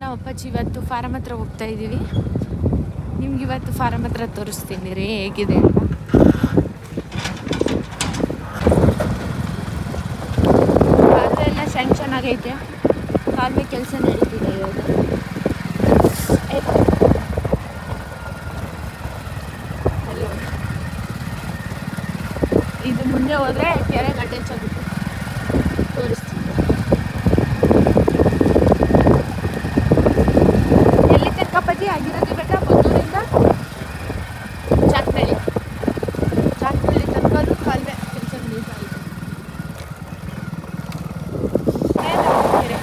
ನಾವು ಅಪ್ಪಾಜಿ ಇವತ್ತು ಫಾರಮ್ ಹತ್ರ ಹೋಗ್ತಾ ಇದ್ದೀವಿ. ನಿಮ್ಗೆ ಇವತ್ತು ಫಾರಮ್ ಹತ್ರ ತೋರಿಸ್ತೀನಿ ರೀ ಹೇಗಿದೆ ಅಂತ. ಕಾಲುವೆ ಎಲ್ಲ ಸ್ಯಾಂಕ್ಷನ್ ಆಗೈತೆ, ಕಾಲುವೆ ಕೆಲಸ ನಡೀತಿದೆ ಇವಾಗ. ಇದು ಮುಂದೆ ಹೋದರೆ ಕೆರೆ ಅಟ್ಯಾಚ್ ಆಗುತ್ತೆ, ತೋರಿಸ್ತೀನಿ. ಎಲ್ಲಿ ತನಕಪ್ಪಾಜಿ ಆಗಿರೋದು ಬೆಟ್ಟ? ಬೊದ್ದೂರಿಂದ ಚಾಕ್ನಳ್ಳಿ ತನಕ ಅದು ಕಾಲುವೆ ಕೆಲಸ ನಡೀತಾ ಇದೆ. ಕೆರೆ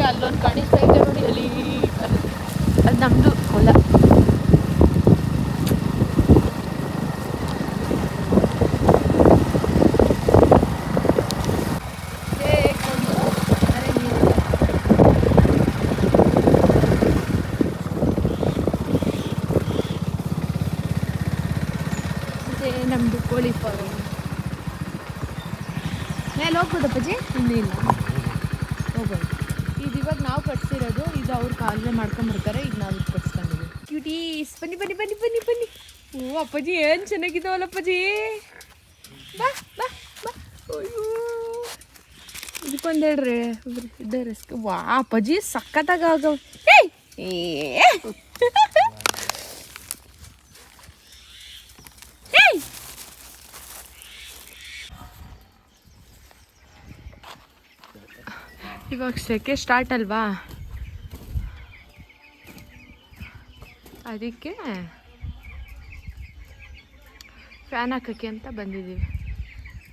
ಅಲ್ಲೊಂದು ಕಾಣಿಸ್ತಾ ಇದೆ ನೋಡಿ, ಅಲ್ಲಿ ಅದು ನಮ್ಮದು ಹೊಲ. ಅದೇ ನಮ್ಮದು ಕೋಳಿ ಫಾರ್ಮ್. ಮೇಲೆ ಹೋಗ್ಬೋದಪ್ಪಾಜಿ? ಇನ್ನೂ ಇಲ್ಲ, ಹೋಗ್ಬೋದು. ಇದು ಇವಾಗ ನಾವು ಕಟ್ಸಿರೋದು, ಇದು ಅವ್ರು ಕಾಲುವೆ ಮಾಡ್ಕೊಂಬರ್ತಾರೆ, ಈಗ ನಾವು ಇದು ಕಟ್ಸ್ಕೊಂಡಿದ್ದೀವಿ. ಕ್ಯೂಟೀಸ್, ಬನ್ನಿ ಬನ್ನಿ ಬನ್ನಿ ಬನ್ನಿ ಬನ್ನಿ. ಓ ಅಪ್ಪಾಜಿ ಏನು ಚೆನ್ನಾಗಿದ್ದಾವಲ್ಲ ಅಪ್ಪಾಜಿ. ಬಾ ಬಾ ಬಾ. ಅಯ್ಯೋ ಇದಕ್ಕೊಂದು ಹೇಳ್ರಿ ಇದ್ದ ರಿಸ್ಕ್. ವಾ ಅಪ್ಪಾಜಿ ಸಖತ್ತಾಗ ಆಗವ. ಇವಾಗ ಸೆಕೆ ಸ್ಟಾರ್ಟ್ ಅಲ್ವಾ, ಅದಕ್ಕೆ ಫ್ಯಾನ್ ಹಾಕೋಕ್ಕೆ ಅಂತ ಬಂದಿದ್ದೀವಿ.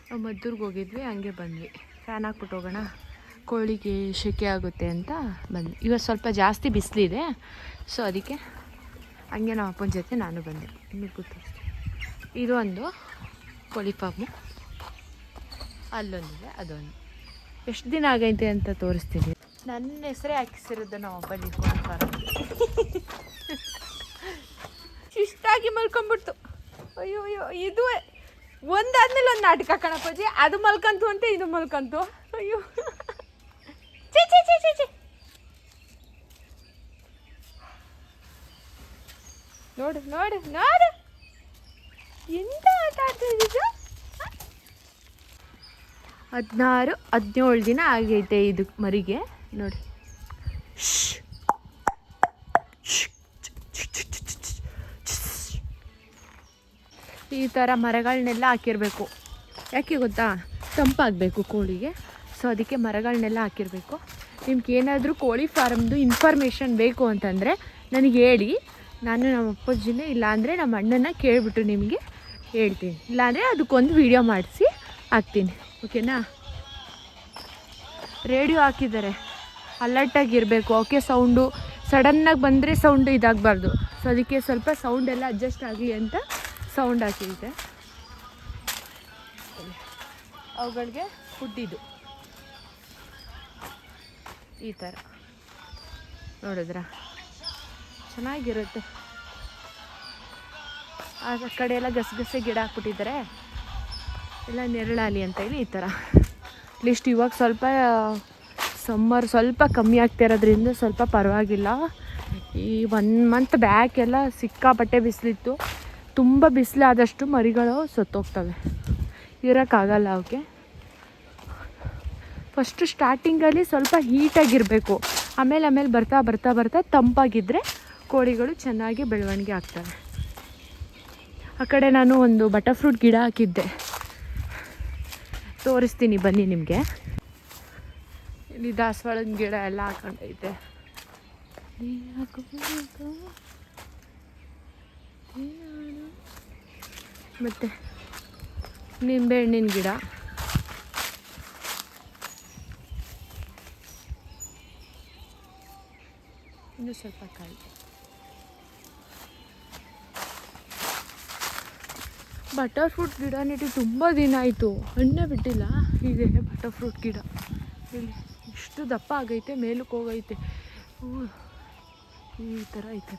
ನಾವು ಮದ್ದೂರ್ಗೆ ಹೋಗಿದ್ವಿ, ಹಂಗೆ ಬಂದ್ವಿ. ಫ್ಯಾನ್ ಹಾಕ್ಬಿಟ್ಟು ಹೋಗೋಣ, ಕೋಳಿಗೆ ಸೆಕೆ ಆಗುತ್ತೆ ಅಂತ ಬಂದ್ವಿ. ಇವತ್ತು ಸ್ವಲ್ಪ ಜಾಸ್ತಿ ಬಿಸಿಲಿದೆ, ಸೊ ಅದಕ್ಕೆ ಹಂಗೆ ನಮ್ಮ ಅಪ್ಪನ ಜೊತೆ ನಾನು ಬಂದೆ. ನಿಮಗೆ ಗೊತ್ತಿರ್ತೀನಿ, ಇದು ಒಂದು ಕೋಳಿ ಫಾರ್ಮು, ಅಲ್ಲೊಂದಿದೆ, ಅದೊಂದು. ಎಷ್ಟು ದಿನ ಆಗೈತೆ ಅಂತ ತೋರಿಸ್ತೀನಿ. ನನ್ನ ಹೆಸರೇ ಹಾಕಿಸಿರೋದು ನಮ್ಮ ಅಪ್ಪಾಜಿ ಕೋಳಿ ಫಾರ್ಮ್. ಶಿಸ್ತಾಗಿ ಮಲ್ಕೊಂಡ್ಬಿಡ್ತು. ಅಯ್ಯೋ ಅಯ್ಯೋ, ಇದು ಒಂದಾದ್ಮೇಲೆ ಒಂದು ನಾಟಕ ಕಣಪ್ಪಾಜಿ. ಅದು ಮಲ್ಕಂತು ಅಂತೆ, ಇದು ಮಲ್ಕಂತು. ಅಯ್ಯೋ ಚಿ ಚಿ ಚಿ ಚಿ ಚಿ. ನೋಡು ನೋಡು ನೋಡು, ಎಂತ ಆಟ ಆಡ್ತಾ ಇದ್ದಿದ್ದು. 16-17 ದಿನ ಆಗೈತೆ ಇದು ಮರಿಗೆ ನೋಡಿ. ಈ ಥರ ಮರಗಳನ್ನೆಲ್ಲ ಹಾಕಿರಬೇಕು. ಯಾಕೆ ಗೊತ್ತಾ? ತಂಪಾಗಬೇಕು ಕೋಳಿಗೆ, ಸೊ ಅದಕ್ಕೆ ಮರಗಳನ್ನೆಲ್ಲ ಹಾಕಿರಬೇಕು. ನಿಮ್ಗೆ ಏನಾದರೂ ಕೋಳಿ ಫಾರ್ಮ್ದು ಇನ್ಫಾರ್ಮೇಷನ್ ಬೇಕು ಅಂತಂದರೆ ನನಗೆ ಹೇಳಿ, ನಾನು ನಮ್ಮ ಅಪ್ಪಾಜಿನೇ ಇಲ್ಲಾಂದರೆ ನಮ್ಮ ಅಣ್ಣನ ಕೇಳಿಬಿಟ್ಟು ನಿಮಗೆ ಹೇಳ್ತೀನಿ. ಇಲ್ಲಾಂದರೆ ಅದಕ್ಕೊಂದು ವಿಡಿಯೋ ಮಾಡಿಸಿ ಹಾಕ್ತೀನಿ, ಓಕೆನಾ? ರೇಡಿಯೋ ಹಾಕಿದ್ದಾರೆ, ಅಲರ್ಟಾಗಿರಬೇಕು. ಓಕೆ, ಸೌಂಡು ಸಡನ್ನಾಗಿ ಬಂದರೆ ಸೌಂಡು ಇದಾಗಬಾರ್ದು, ಸೊ ಅದಕ್ಕೆ ಸ್ವಲ್ಪ ಸೌಂಡೆಲ್ಲ ಅಡ್ಜಸ್ಟ್ ಆಗಲಿ ಅಂತ ಸೌಂಡ್ ಹಾಕಿರುತ್ತೆ. ಅವುಗಳಿಗೆ ಫುಡ್ಡಿದು ಈ ಥರ ನೋಡಿದ್ರ ಚೆನ್ನಾಗಿರುತ್ತೆ. ಆ ಕಡೆ ಎಲ್ಲ ಗಸಗಸೆ ಗಿಡ ಹಾಕ್ಬಿಟ್ಟಿದ್ದಾರೆ, ಎಲ್ಲ ನೆರಳಾಲಿ ಅಂತ ಹೇಳಿ ಈ ಥರ. ಅಟ್ಲೀಸ್ಟ್ ಇವಾಗ ಸ್ವಲ್ಪ ಸಮ್ಮರ್ ಸ್ವಲ್ಪ ಕಮ್ಮಿ ಆಗ್ತಿರೋದ್ರಿಂದ ಸ್ವಲ್ಪ ಪರವಾಗಿಲ್ಲ. ಈ 1 ಮಂತ್ ಬ್ಯಾಕ್ ಎಲ್ಲ ಸಿಕ್ಕಾಪಟ್ಟೆ ಬಿಸಿಲಿತ್ತು. ತುಂಬ ಬಿಸಿಲಾದಷ್ಟು ಮರಿಗಳು ಸತ್ತೋಗ್ತವೆ, ಇರೋಕ್ಕಾಗಲ್ಲ ಅವಕ್ಕೆ. ಫಸ್ಟು ಸ್ಟಾರ್ಟಿಂಗಲ್ಲಿ ಸ್ವಲ್ಪ ಹೀಟಾಗಿರಬೇಕು, ಆಮೇಲೆ ಬರ್ತಾ ಬರ್ತಾ ಬರ್ತಾ ತಂಪಾಗಿದ್ದರೆ ಕೋಳಿಗಳು ಚೆನ್ನಾಗಿ ಬೆಳವಣಿಗೆ ಆಗ್ತವೆ. ಆ ಕಡೆ ನಾನು ಒಂದು ಬಟರ್ಫ್ರೂಟ್ ಗಿಡ ಹಾಕಿದ್ದೆ, ತೋರಿಸ್ತೀನಿ ಬನ್ನಿ ನಿಮಗೆ. ಇಲ್ಲಿ ದಾಸವಾಳದ ಗಿಡ ಎಲ್ಲ ಹಾಕೊಂಡೈತೆ. ಮತ್ತು ನಿಂಬೆಹಣ್ಣಿನ ಗಿಡ, ಇನ್ನೂ ಸ್ವಲ್ಪ ಕಾಯಿ. ಬಟರ್ ಫ್ರೂಟ್ ಗಿಡ ನೆಟ್ಟು ತುಂಬ ದಿನ ಆಯಿತು, ಹಣ್ಣೇ ಬಿಟ್ಟಿಲ್ಲ. ಇದೆ ಬಟರ್ ಫ್ರೂಟ್ ಗಿಡ, ಇಲ್ಲಿ ಇಷ್ಟು ದಪ್ಪ ಆಗೈತೆ, ಮೇಲಕ್ಕೆ ಹೋಗೈತೆ. ಈ ಥರ ಐತೆ.